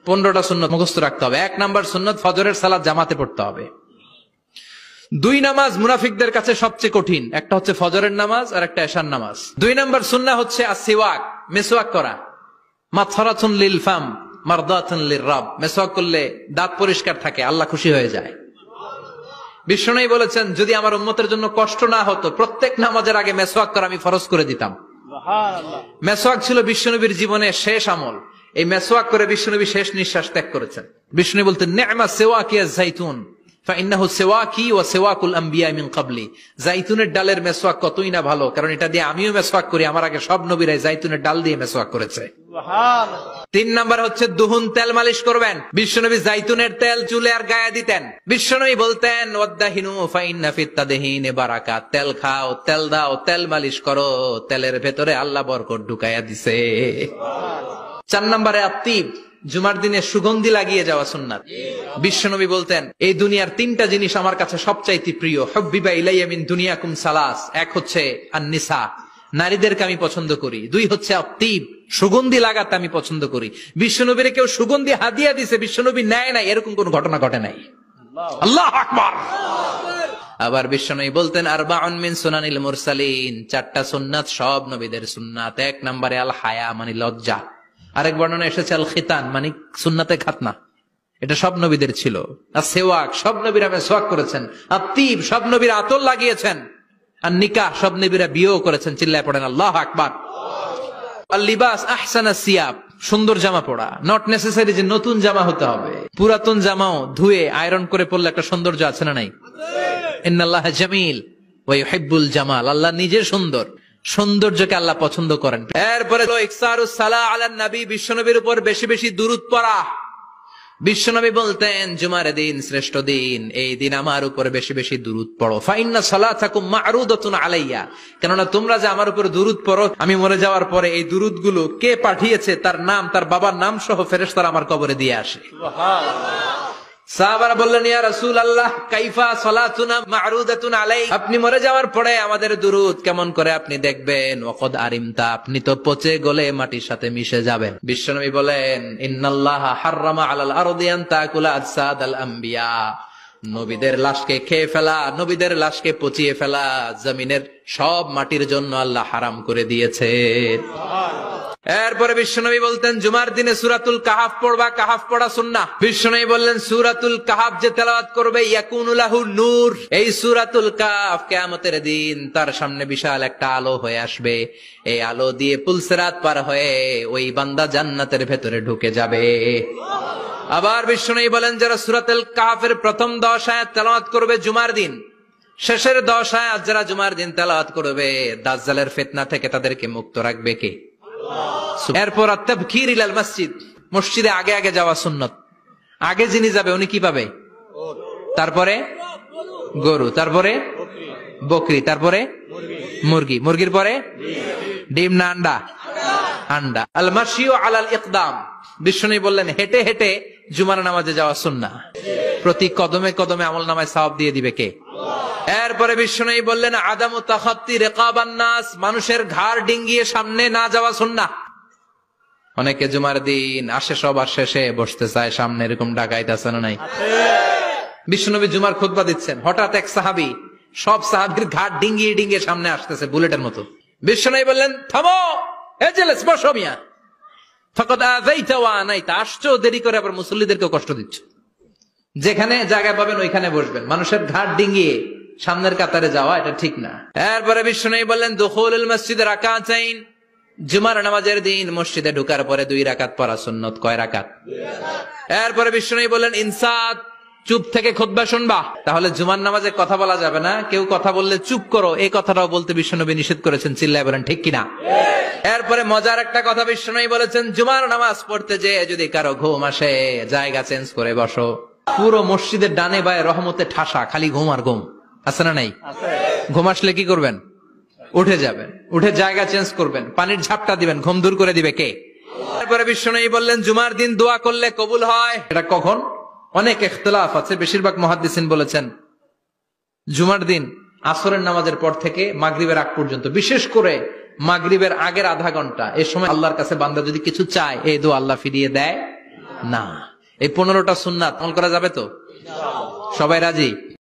15টা সুন্নত মুখস্থ রাখতে হবে। 1 নাম্বার সুন্নত ফজরের সালাত জামাতে পড়তে হবে। 2 নামাজ মুনাফিকদের কাছে সবচেয়ে কঠিন, একটা হচ্ছে ফজরের নামাজ আর একটা এশার নামাজ। 2 নাম্বার সুন্নাহ হচ্ছে আসওয়াক, মেসওয়াক করা। মাতহারাতুন লিল ফাম মারদাতুন লির রাব, মেসওয়াক করলে দাঁত পরিষ্কার থাকে, আল্লাহ খুশি হয়ে যায়। বিশ্বনবী বলেছেন যদি আমার উম্মতের জন্য কষ্ট না হতো প্রত্যেক নামাজের আগে মেসওয়াক করা আমি ফরজ করে দিতাম। সুবহানাল্লাহ। মেসওয়াক ছিল বিশ্বনবীর জীবনে শেষ আমল। এই মেসওয়াক করে বিশ্বনবী শেষ নিঃশ্বাস ত্যাগ করেছেন। বিশ্বনবী বলতেন নি'মা সিওয়াকিয়া যাইতুন ফাইন্নাহু সিওয়াকি ওয়া সিওয়াকুল আমবিয়া মিন ক্বাবলি। যাইতুনের ডালের মেসওয়াক কতই না ভালো, কারণ এটা দিয়ে আমিও মেসওয়াক করি, আমার আগে সব নবীরাই যাইতুনের ডাল দিয়ে মেসওয়াক করেছে। সুবহানাল্লাহ। 3 নাম্বার হচ্ছে দুহুন, তেল মালিশ করবেন। বিশ্বনবী যাইতুনের তেল চুলে আর গায়ে দিতেন। বিশ্বনবী বলতেন ওয়াদাহিনু ফাইন্না ফিত তাদহিনি বারাকাত, তেল খাও, তেল দাও, তেল মালিশ করো, তেলের ভেতরে আল্লাহ বরকত ঢুকাইয়া দিছে। সুবহানাল্লাহ। 4 নম্বরে আত্তিব, জুমার দিনে সুগন্ধি লাগিয়ে যাওয়া সুন্নাত। বিশ্বনবী বলতেন এই দুনিয়ার 3টা জিনিস আমার কাছে সবচাইতে প্রিয়। হুব্বিবা ইলাইয়া মিন দুনিয়াকুম সালাস, 1 হচ্ছে আন-নিসা, নারীদেরকে আমি পছন্দ করি। 2 হচ্ছে আত্তিব, সুগন্ধি লাগাতে আমি পছন্দ করি। বিশ্বনবীর কেউ সুগন্ধি হাদিয়া দিছে, বিশ্বনবী নেয় নাই, এরকম কোন ঘটনা ঘটে নাই। আল্লাহু আকবার। আবার বিশ্বনবী বলতেন আরবাউন মিন সুনানিল মুরসালিন, 4টা সুন্নাত সব নবীদের সুন্নাত। 1 নম্বরে আল হায়া মানে লজ্জা। আরেক বর্ণনা এসেছে আল খিতান মানে সুন্নাতে খাতনা, এটা সব নবীদের ছিল। আর সেওয়াক, সব নবীরা মেসওয়াক করেছেন। আত্তিব, সব নবীরা আতর লাগিয়েছেন। আর নিকাহ, সব নবীরা বিয়েও করেছেন। চিল্লায় পড়েন আল্লাহু আকবার। আল লিবাস আহসানাস সিয়াব, সুন্দর জামা পরা, নট নেসেসারি যে নতুন জামা হতে হবে, পুরাতন জামাও ধুয়ে আয়রন করে পরলে একটা সৌন্দর্য আছে না নাই? ইন্নাল্লাহা জামিল ওয়া ইউহিব্বুল জামাল, আল্লাহ নিজে সুন্দর, সৌন্দর্যকে আল্লাহ পছন্দ করেন। এরপরে ইকসারুস সালাহ আলান নবী, বিশ্বনবীর উপর বেশি বেশি দুরূদ পড়া। বিশ্বনবী বলতেন জুমার দিন শ্রেষ্ঠ দিন, এই দিন আমার উপর বেশি বেশি দুরূদ পড়ো। ফাইন্না সালাতাকুম মা'রুদাতুন আলাইয়া, কেননা তোমরা যে আমার উপর দুরূদ পড়ো, আমি মরে যাওয়ার পরে এই দুরূদগুলো কে পাঠিয়েছে তার নাম, তার বাবার নাম সহ ফেরেশতারা আমার কবরে দিয়ে আসে। সুবহানাল্লাহ। সাহাবারা বললেন ইয়া রাসূলুল্লাহ কাইফা সালাতুনা মা'রুদাতুন আলাই, আপনি মরে যাওয়ার পরে আমাদের দুরূদ কেমন করে আপনি দেখবেন? ওয়াকাদ আরিমতা, আপনি তো পচে গলে মাটির সাথে মিশে যাবেন। বিশ্বনবী বলেন ইন্নাল্লাহা হাররামা আলাল আরদি আন তাকুলা আজসাদাল আম্বিয়া, নবীদের লাশকে খেয়ে ফেলা, নবীদের লাশকে পচিয়ে ফেলা জমিনের সব মাটির জন্য আল্লাহ হারাম করে দিয়েছে। এরপরে বিশ্বনবী বলতেন জুমার দিনে সূরাতুল কাহাফ পড়বা, কাহাফ পড়া সুন্নাহ। বিশ্বনবী বললেন সূরাতুল কাহাফ যে তেলাওয়াত করবে ইয়াকুনু লাহু নূর, এই সূরাতুল কাহাফ কিয়ামতের দিন তার সামনে বিশাল একটা আলো হয়ে আসবে। এই আলো দিয়ে পুলসিরাত পার হয়ে ওই বান্দা জান্নাতের ভেতরে ঢুকে যাবে। আবার বিশ্বনবী বলেন যারা সূরাতুল কাহাফের প্রথম 10 আয়াত তেলাওয়াত করবে জুমার দিন, শেষের 10 আয়াত যারা জুমার দিন তেলাওয়াত করবে, দাজ্জালের ফিতনা থেকে তাদেরকে মুক্ত রাখবে কে? এরপর তাবকির ইলাল মসজিদ, মসজিদে আগে আগে যাওয়া সুন্নত। আগে যিনি যাবে উনি কি পাবে? তারপরে গরু, তারপরে বকরি, তারপরে মুরগি, মুরগির পরে ডিম না আন্ডা? আন্ডা। আল মাশিউ আলাল ইকদাম, বিশ্বনবী বললেন হেঁটে হেঁটে জুমার নামাজে যাওয়া সুন্নাহ। প্রতি কদমে কদমে আমলনামায় সওয়াব দিয়ে দিবে কে? এরপরে বিশ্বনবী বললেন আদামু তাখাত্তি রিকাবান নাস, মানুষের ঘাড় ডিঙ্গিয়ে সামনে না যাওয়া সুন্নাহ। অনেকে জুমার দিন আসে সবার শেষে বসতে চায় সামনে, এরকম ডাকাইত আছে না নাই? বিশ্বনবী জুমার খুতবা দিচ্ছেন, হঠাৎ এক সাহাবী সব সাহাবীর ঘাড় ডিঙ্গিয়ে ডিঙ্গিয়ে সামনে আসতেছে বুলেটের মতো। বিশ্বনবী বললেন থামো, এজেলেস বসো মিয়া, ফাকাদ আযাইতা ওয়া আনাইতা, আসছো দেরি করে আবার মুসল্লিদেরকে কষ্ট দিচ্ছ। যেখানে জায়গা পাবেন ওইখানে বসবেন, মানুষের ঘাড় ডিঙ্গিয়ে সামনের কাতারে যাওয়া এটা ঠিক না। এরপরে বিশ্বনবী বললেন দুখুলুল মসজিদে রাকাতাইন, জুমার নামাজের দিন মসজিদে ঢোকার পরে 2 রাকাত পড়া সুন্নত। কয় রাকাত? 2 রাকাত। এরপরে বিশ্বনবী বললেন ইনসাত, চুপ থেকে খুতবা শুনবা। তাহলে জুমার নামাজে কথা বলা যাবে না, কেউ কথা বললে চুপ করো, এই কথাটাও বলতে বিশ্বনবী নিষেধ করেছেন। চিল্লায় বলেন ঠিক কিনা? এরপরে মজার একটা কথা বিশ্বনবী বলেছেন জুমার নামাজ পড়তে যে যদি কারো ঘুম আসে জায়গা চেঞ্জ করে বসো। পুরো মসজিদের ডানে বায়ে রহমতে ঠাসা, খালি ঘুম আর ঘুম, আছে না নাই? ঘুম আসলে কি করবেন? উঠে যাবেন, উঠে জায়গা চেঞ্জ করবেন, পানির ঝাপটা দিবেন, ঘুম দূর করে দিবে কে? তারপরে বিশ্বনবী বললেন জুমার দিন দোয়া করলে কবুল হয়। এটা কখন? অনেক ইখতিলাফ আছে, বেশিরভাগ মুহাদ্দিসিন বলেছেন জুমার দিন আসরের নামাজের পর থেকে মাগরিবের আগ পর্যন্ত, বিশেষ করে মাগরিবের আগের আধা ঘন্টা, এই সময় আল্লাহর কাছে বান্দা যদি কিছু চায় এই দোয়া আল্লাহ ফিরিয়ে দেয় না। এই 15টা সুন্নাত আমল করা যাবে তো? সবাই রাজি?